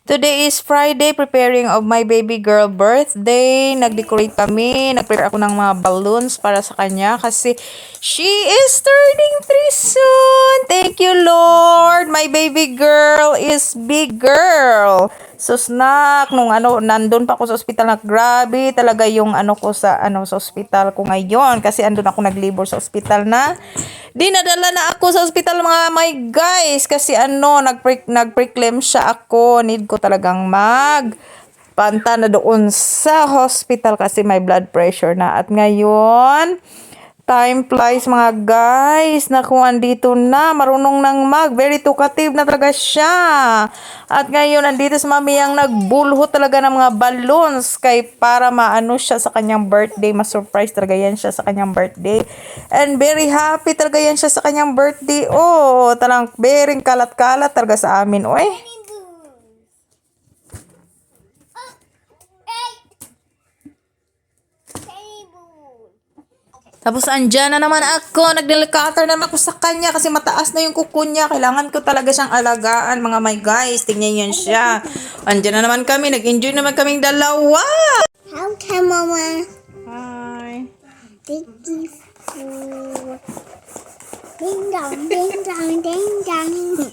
Today is Friday, preparing of my baby girl birthday. Nag-decorate kami. Nag-prepare ako ng mga balloons para sa kanya kasi she is turning 3 soon. Thank you, Lord. My baby girl is big girl. So, snack, nung nandun pa ako sa ospital na grabe talaga yung ko sa ospital ko ngayon kasi andun ako nag-labor sa ospital na dinadala na ako sa ospital mga my guys kasi nag-preclaim siya ako. Need ko talagang panta na doon sa hospital kasi may blood pressure na. At ngayon, time flies mga guys na kung andito na, marunong nang very talkative na talaga siya. At ngayon, andito si mami ang nagbulho talaga ng mga balloons kay para maano siya sa kanyang birthday. Ma-surprise talaga yan siya sa kanyang birthday. And very happy talaga yan siya sa kanyang birthday. Oh, talang very kalat-kalat talaga sa amin. Oy. Tapos andyan na naman ako, nagdelicater naman ako sa kanya kasi mataas na yung kuko niya. Kailangan ko talaga siyang alagaan mga my guys. Tingnan yan siya. Andyan na naman kami, nag-enjoy naman kaming dalawa. How can Mama? Hi. Thank you for ding dong, ding dong, ding dong.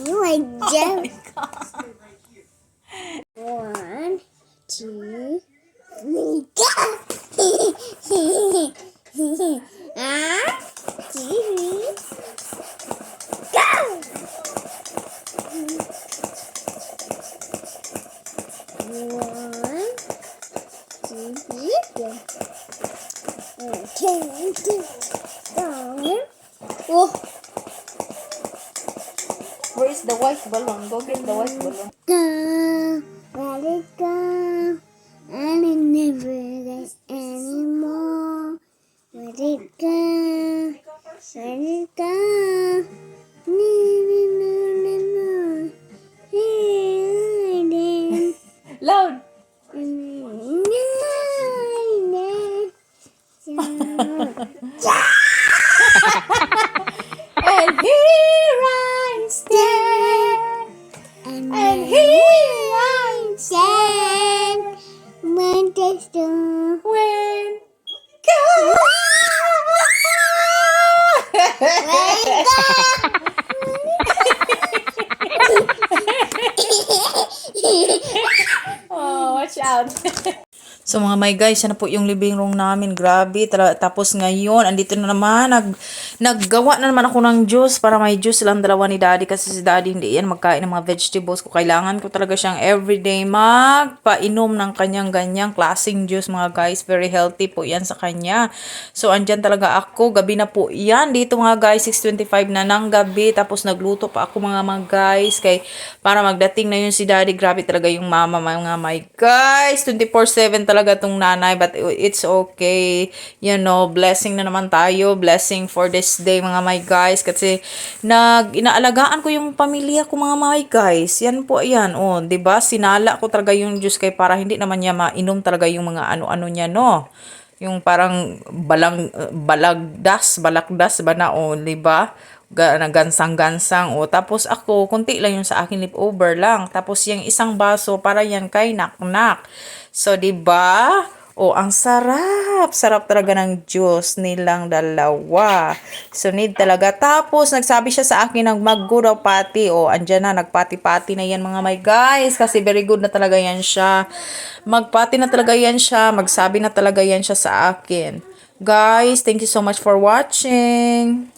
My jump. One, two, three, go! Go! One, two, three, go. Oh. Where is the white balloon? Go get the white balloon. Go, let it go, and it never goes anymore. Let it go, let it go. No, no, no, no, no. Loud. And here I stand. And here I stand. When the storm When Oh, watch out. So mga my guys, yan na po yung living room namin. Grabe. Tapos ngayon, andito na naman. Naggawa na naman ako ng juice para may juice silang dalawa ni daddy. Kasi si daddy hindi yan magkain ng mga vegetables ko. Kailangan ko talaga siyang everyday magpainom ng kanyang ganyang klaseng juice mga guys. Very healthy po yan sa kanya. So andyan talaga ako. Gabi na po yan. Dito mga guys, 6:25 na ng gabi. Tapos nagluto pa ako mga guys. Para magdating na yun si daddy. Grabe talaga yung mama mga my guys. 24/7 talaga tong nanay, but it's okay. You know, blessing na naman tayo. Blessing for this day mga my guys. Kasi inaalagaan ko yung pamilya ko mga my guys. Yan po yan. Oh, 'di ba? Sinala ko talaga yung juice kay para hindi naman niya mainom talaga yung mga ano-ano niya, no. Yung parang balagdas ba na, oh, 'di ba? Gansang-gansang. O, tapos ako, konti lang yung sa akin leftover lang. Tapos yung isang baso, para yan kay nak-nak. So, diba? O, ang sarap. Sarap talaga ng juice nilang dalawa. So, need talaga. Tapos, nagsabi siya sa akin ng mag-go daw pati. O, andyan na, nagpati-pati na yan mga my guys. Kasi very good na talaga yan siya. Magpati na talaga yan siya. Magsabi na talaga yan siya sa akin. Guys, thank you so much for watching.